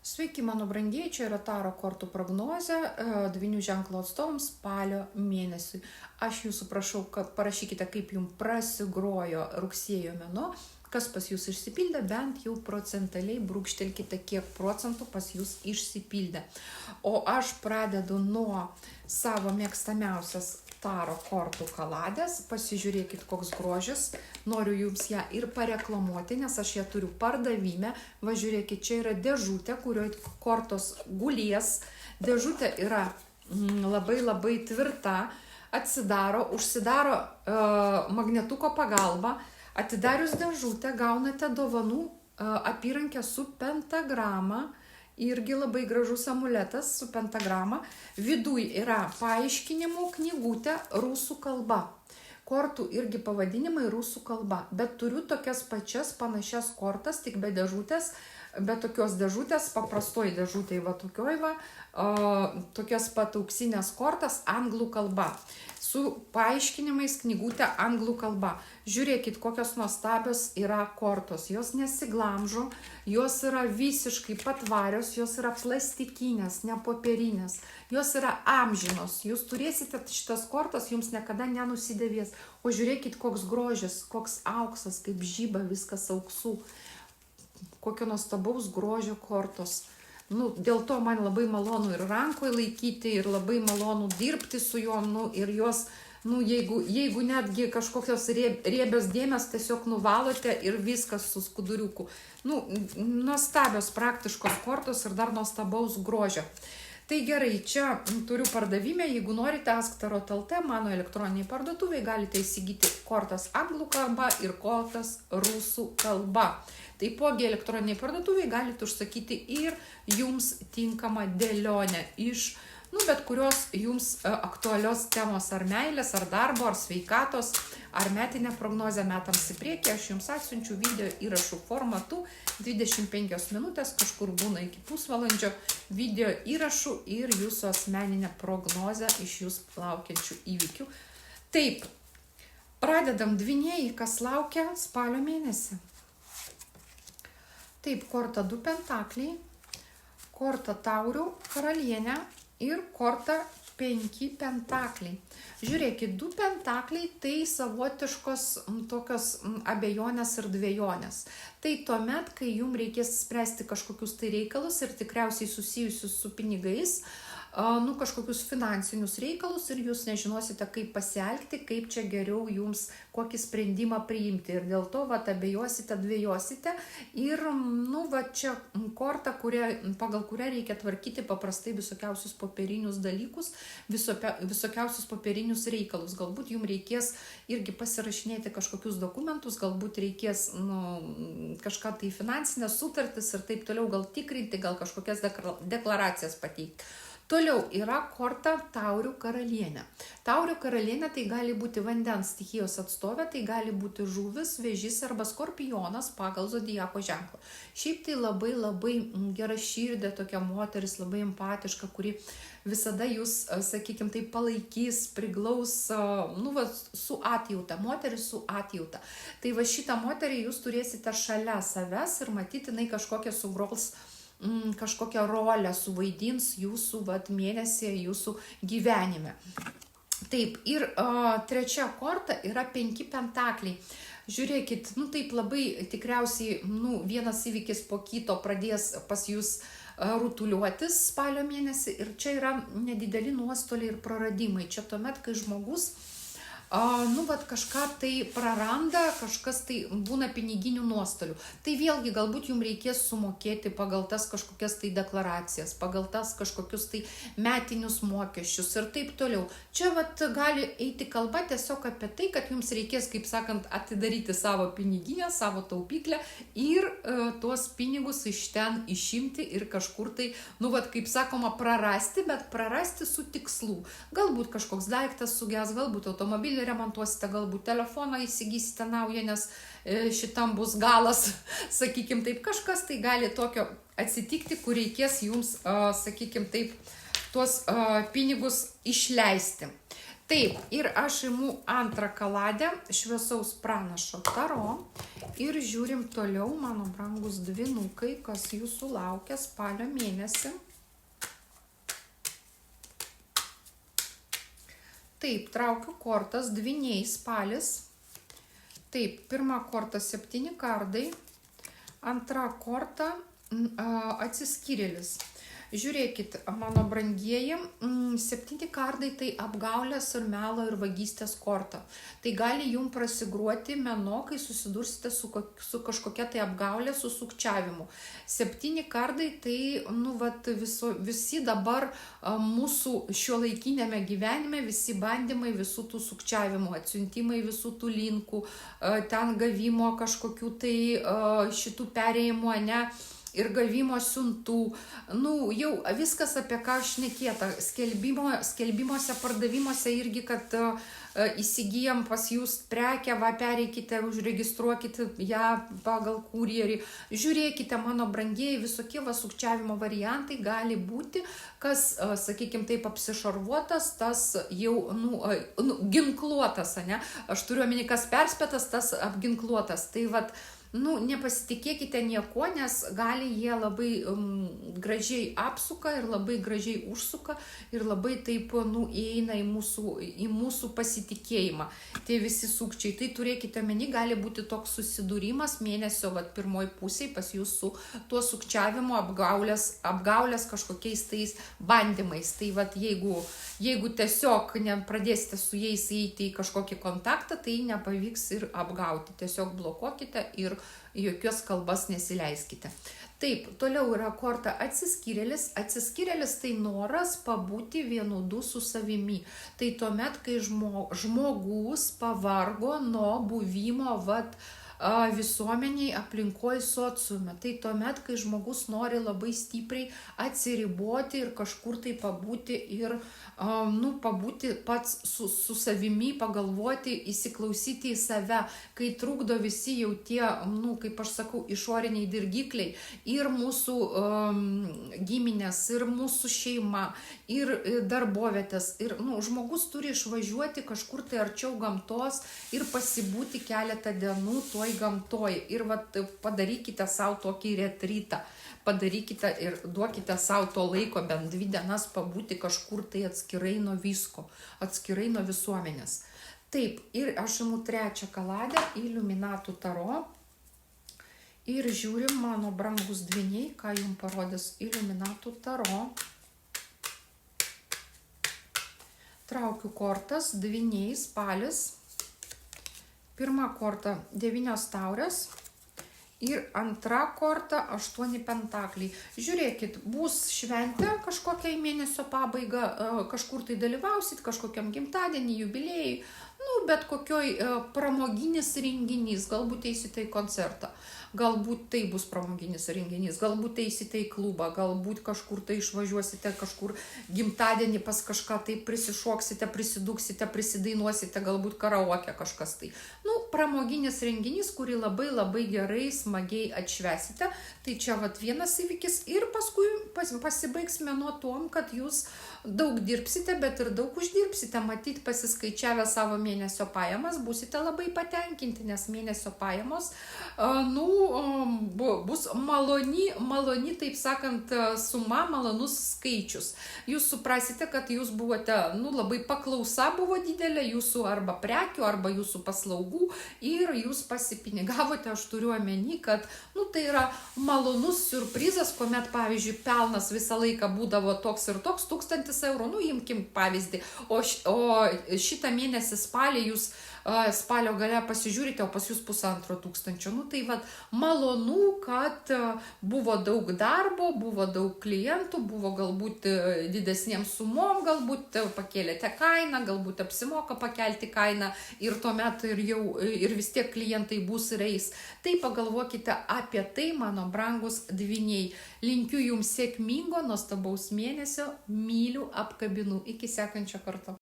Sveiki, mano brangieji, čia yra Taro kortų prognozė dvynių ženklo atstovams spalio mėnesiui. Aš jūsų prašau, kad parašykite, kaip jums prasigrojo rugsėjo mėnuo, kas pas jūs išsipildė, bent jau procentaliai brūkštelkite, kiek procentų pas jūs išsipildė. O aš pradedu nuo savo mėgstamiausias Taro kortų kaladės. Pasižiūrėkit, koks grožis. Noriu jums ją ir pareklamuoti, nes aš ją turiu pardavime. Va, žiūrėkit, čia yra dėžutė, kurioje kortos gulies. Dėžutė yra labai tvirta. Atsidaro, užsidaro magnetuko pagalba. Atidarius dėžutę gaunate dovanų apyrankę su pentagrama. Irgi labai gražus amuletas su pentagrama. Viduj yra paaiškinimų knygutė rusų kalba. Kortų irgi pavadinimai rusų kalba. Bet turiu tokias pačias panašias kortas, tik be dėžutės. Be tokios dėžutės, paprastoj dėžutėj, va tokioj va, tokias pat auksinės kortas anglų kalba. Su paaiškinimais knygutė anglų kalba. Žiūrėkit, kokios nuostabios yra kortos. Jos nesiglamžo, jos yra visiškai patvarios, jos yra plastikinės, ne popierinės. Jos yra amžinos. Jūs turėsite šitas kortas, jums niekada nenusidėvės. O žiūrėkit, koks grožis, koks auksas, kaip žyba viskas auksų. Kokio nuostabaus grožio kortos. Dėl to man labai malonu ir rankoje laikyti, ir labai malonu dirbti su juom, ir jos, jeigu netgi kažkokios riebios dėmės tiesiog nuvalote ir viskas su skuduriuku. Nuostabios praktiškos kortos ir dar nuostabaus grožio. Tai gerai, čia turiu pardavime, jeigu norite, Ask.lt, mano elektroniniai parduotuviai, galite įsigyti kortas anglų kalba ir kortas rusų kalba. Taipogi elektroniniai parduotuviai galite užsakyti ir jums tinkamą dėlionę iš bet kurios jums aktualios temos ar meilės, ar darbo, ar sveikatos, ar metinė prognozė metams į priekį. Aš jums atsiunčiu video įrašų formatu 25 minutės, kažkur būna iki pusvalandžio video įrašų ir jūsų asmeninę prognozę iš jūsų laukiančių įvykių. Taip, pradedam dvyniai, kas laukia spalio mėnesį. Taip, korta 2 pentakliai, korta taurių karalienė ir korta 5 pentakliai. Žiūrėkit, 2 pentakliai tai savotiškos tokios abejonės ir dvejonės. Tai tuomet, kai jums reikės spręsti kažkokius tai reikalus ir tikriausiai susijusius su pinigais, kažkokius finansinius reikalus ir jūs nežinosite, kaip pasielgti, kaip čia geriau jums kokį sprendimą priimti. Ir dėl to abejosite, dvejosite. Ir čia korta, pagal kurią reikia tvarkyti paprastai visokiausius popierinius dalykus, visokiausius popierinius reikalus. Galbūt jums reikės irgi pasirašinėti kažkokius dokumentus, galbūt reikės kažką tai finansinės sutartis ir taip toliau, gal tikrinti, gal kažkokias deklaracijas pateikti. Toliau yra korta taurių karalienė. Taurių karalienė tai gali būti vandens stichijos atstovė, tai gali būti žuvis, vėžys arba skorpionas pagal zodiako ženklą. Šiaip tai labai gera širdė tokia moteris, labai empatiška, kuri visada jūs, sakykime, tai palaikys, priglaus, su atjauta, moteris su atjauta. Tai va šitą moterį jūs turėsite šalia savęs ir matyti, jinai kažkokią sugros kažkokią rolę suvaidins jūsų mėnesį, jūsų gyvenime. Taip, ir trečia korta yra 5 pentakliai. Žiūrėkit, taip labai tikriausiai vienas įvykis po kito pradės pas jūs rutuliuotis spalio mėnesį ir čia yra nedideli nuostoliai ir praradimai. Čia tuomet, kai žmogus kažką tai praranda, kažkas tai būna piniginių nuostolių. Tai vėlgi galbūt jums reikės sumokėti pagal tas kažkokias tai deklaracijas, pagal tas kažkokius tai metinius mokesčius ir taip toliau. Čia gali eiti kalba tiesiog apie tai, kad jums reikės, kaip sakant, atidaryti savo piniginę, savo taupyklę ir tuos pinigus iš ten išimti ir kažkur tai, kaip sakoma, prarasti, bet prarasti su tikslu. Galbūt kažkoks daiktas suges, galbūt automobilį remontuosite, galbūt telefoną įsigysite naują, nes šitam bus galas, sakykime taip, kažkas tai gali tokio atsitikti, kur reikės jums, sakykime taip, tuos pinigus išleisti. Taip, ir aš imu antrą kaladę šviesaus pranašo taro ir žiūrim toliau, mano brangus dvynukai, kas jūsų laukia spalio mėnesį. Taip, traukiu kortas, dvyniai spalis. Taip, pirma korta 7 kardai, antra korta atsiskyrėlis. Žiūrėkit, mano brangieji, 7 kardai tai apgaulės ir melo ir vagystės korta. Tai gali jums prasigruoti meno, kai susidursite su kažkokia tai apgaulė, su sukčiavimu. 7 kardai tai, visi dabar mūsų šiuolaikinėme gyvenime, visi bandymai, visų tų sukčiavimų, atsiuntimai visų tų linkų, ten gavimo kažkokių tai šitų perėjimų, ne? Ir gavimo siuntų, jau viskas apie ką šnekėta, skelbimuose, pardavimuose irgi, kad įsigijam pas jūs prekę, pereikite, užregistruokite ją pagal kurjerį. Žiūrėkite, mano brangieji, visokie sukčiavimo variantai gali būti, kas, sakykime, taip apsišarvuotas, tas jau ginkluotas, ne? Aš turiu omeny, kas perspėtas, tas apginkluotas. Tai nepasitikėkite nieko, nes gali jie labai gražiai apsuka ir labai gražiai užsuka ir labai taip įeina į mūsų pasitikėjimą. Tie visi sukčiai. Tai turėkite omeny, gali būti toks susidūrimas mėnesio pirmoj pusėj pas jūs su tuo sukčiavimo apgaulės kažkokiais tais bandymais. Tai jeigu tiesiog nepradėsite su jais įeiti į kažkokį kontaktą, tai nepavyks ir apgauti. Tiesiog blokuokite ir jokios kalbas nesileiskite. Taip, toliau yra korta atsiskyrėlis. Atsiskyrėlis tai noras pabūti vienudu su savimi. Tai tuomet, kai žmogus pavargo nuo buvimo visuomeniai, aplinkoje, sociume. Tai tuomet, kai žmogus nori labai stipriai atsiriboti ir kažkur tai pabūti ir pabūti pats su savimi, pagalvoti, įsiklausyti į save, kai trukdo visi jau tie, kaip aš sakau, išoriniai dirgikliai ir mūsų giminės, ir mūsų šeima, ir darbovietės. Ir žmogus turi išvažiuoti kažkur tai arčiau gamtos ir pasibūti keletą dienų toj gamtoj. Ir padarykite savo tokį retrytą. Padarykite ir duokite savo to laiko bent 2 dienas pabūti kažkur tai atskirai nuo visko, atskirai nuo visuomenės. Taip, ir aš imu 3 kaladę Iliuminatų taro ir žiūrim, mano brangus dvyniai, ką jums parodys Iliuminatų taro. Traukiu kortas, dvyniai, spalis. Pirma korta 9 taurės. Ir antra korta 8 pentakliai. Žiūrėkit, bus šventė kažkokia į mėnesio pabaigą, kažkur tai dalyvausit, kažkokiam gimtadienį, jubiliejai, bet kokioj pramoginis renginys, galbūt eisite į koncertą, galbūt tai bus pramoginis renginys, galbūt eisite į klubą, galbūt kažkur tai išvažiuosite, kažkur gimtadienį pas kažką tai prisišoksite, prisiduksite, prisidainuosite, galbūt karaoke kažkas tai. Pramoginis renginys, kurį labai labai gerai, smagiai atšvesite. Tai čia vienas įvykis ir paskui pasibaigs mėnuo tuom, kad jūs daug dirbsite, bet ir daug uždirbsite. Matyt, pasiskaičiavę savo mėnesio pajamas, būsite labai patenkinti, nes mėnesio pajamos bus maloni, taip sakant, suma, malonus skaičius. Jūs suprasite, kad jūs buvote, labai paklausa buvo didelė jūsų arba prekių, arba jūsų paslaugų ir jūs pasipinigavote. Aš turiu omeny, kad tai yra malonus siurprizas, kuomet, pavyzdžiui, pelnas visą laiką būdavo toks ir toks, 1000 eurų, imkim pavyzdį, o šitą mėnesį spalį jūs spalio gale pasižiūrite, o pas jūs 1500. Tai malonu, kad buvo daug darbo, buvo daug klientų, buvo galbūt didesniem sumom, galbūt pakėlėte kainą, galbūt apsimoka pakelti kainą ir tuomet ir vis tiek klientai bus ir eis. Tai pagalvokite apie tai, mano brangus dvyniai. Linkiu jums sėkmingo, nuostabaus mėnesio, myliu, apkabinu. Iki sekančio karto.